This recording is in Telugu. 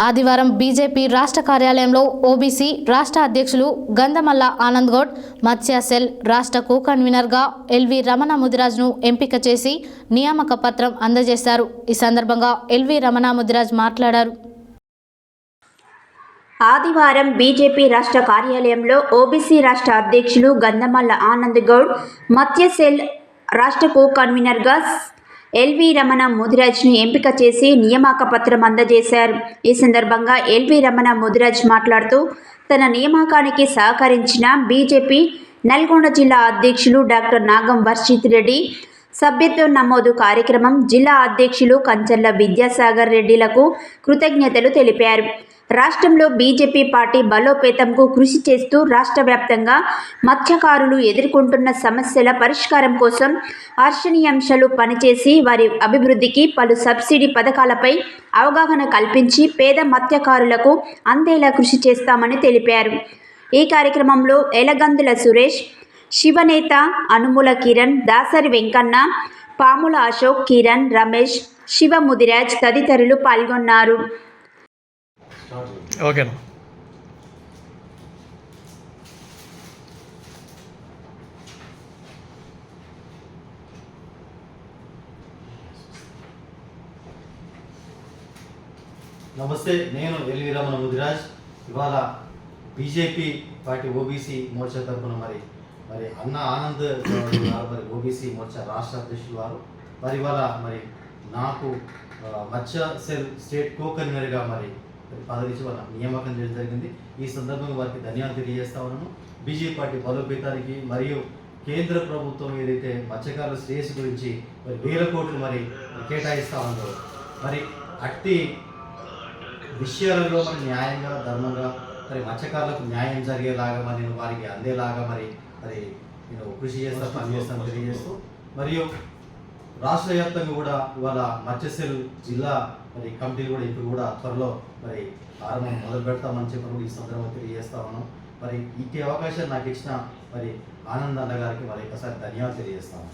ఆదివారం బీజేపీ రాష్ట్ర కార్యాలయంలో ఓబీసీ రాష్ట్ర అధ్యక్షులు గంధమల్ల ఆనంద్ గౌడ్ మత్స్య సెల్ రాష్ట్ర కో కన్వీనర్గా ఎల్వి రమణ ముదిరాజ్ను ఎంపిక చేసి నియామక పత్రం అందజేశారు. ఈ సందర్భంగా ఎల్వి రమణ ముదిరాజ్ మాట్లాడారు. ఆదివారం బీజేపీ రాష్ట్ర కార్యాలయంలో ఓబీసీ రాష్ట్ర అధ్యక్షులు గంధమల్ల ఆనంద్ గౌడ్ మత్స్య సెల్ రాష్ట్ర కో కన్వీనర్గా ఎల్వి రమణ ముదిరాజ్ను ఎంపిక చేసి నియామక పత్రం అందజేశారు. ఈ సందర్భంగా ఎల్వి రమణ ముదిరాజ్ మాట్లాడుతూ తన నియామకానికి సహకరించిన బీజేపీ నల్గొండ జిల్లా అధ్యక్షులు డాక్టర్ నాగం వర్షిత్ రెడ్డి, సభ్యత్వ నమోదు కార్యక్రమం జిల్లా అధ్యక్షులు కంచర్ల విద్యాసాగర్ రెడ్డిలకు కృతజ్ఞతలు తెలిపారు. రాష్ట్రంలో బీజేపీ పార్టీ బలోపేతంకు కృషి చేస్తూ రాష్ట్ర వ్యాప్తంగా మత్స్యకారులు ఎదుర్కొంటున్న సమస్యల పరిష్కారం కోసం హర్షణీయాంశాలు పనిచేసి వారి అభివృద్ధికి పలు సబ్సిడీ పథకాలపై అవగాహన కల్పించి పేద మత్స్యకారులకు అందేలా కృషి చేస్తామని తెలిపారు. ఈ కార్యక్రమంలో ఎలగందుల సురేష్, శివనేత అనుముల కిరణ్, దాసరి వెంకన్న, పాముల అశోక్, కిరణ్, రమేష్, శివ ముదిరాజ్ తదితరులు పాల్గొన్నారు. ఓకేనా. నమస్తే, నేను ఎల్వి రమణ ముదిరాజ్. ఇవాళ బీజేపీ పార్టీ ఓబీసీ మోర్చా తరఫున మరి అన్న ఆనంద్ మరి ఓబీసీ మోర్చా రాష్ట్ర అధ్యక్షులు వారు ఇవాళ నాకు మత్స్య సెల్ స్టేట్ కో కన్వీనర్గా పదవిచ్చి వాళ్ళ నియామకం చేయడం జరిగింది. ఈ సందర్భంగా వారికి ధన్యవాదాలు తెలియజేస్తా ఉన్నాను. బీజేపీ పార్టీ బలోపేతానికి మరియు కేంద్ర ప్రభుత్వం ఏదైతే మత్స్యకారుల శ్రేయస్సు గురించి వేల కోట్లు కేటాయిస్తూ ఉన్నారు, అట్టి విషయాలలో న్యాయంగా ధర్మంగా మత్స్యకారులకు న్యాయం జరిగేలాగా వారికి అందేలాగా నేను కృషి చేస్తా పనిచేస్తాను తెలియజేస్తూ, మరియు రాష్ట్ర వ్యాప్తంగా కూడా ఇవాళ మత్స్యసెల్ జిల్లా కమిటీలు కూడా ఇప్పుడు కూడా త్వరలో ప్రారంభం మొదలు పెడతామని చెప్పి కూడా ఈ సందర్భంగా తెలియజేస్తా ఉన్నాం. ఇట్టి అవకాశం నాకు ఇచ్చిన ఆనంద్ అన్న గారికి ఒకసారి ధన్యవాదాలు తెలియజేస్తాను.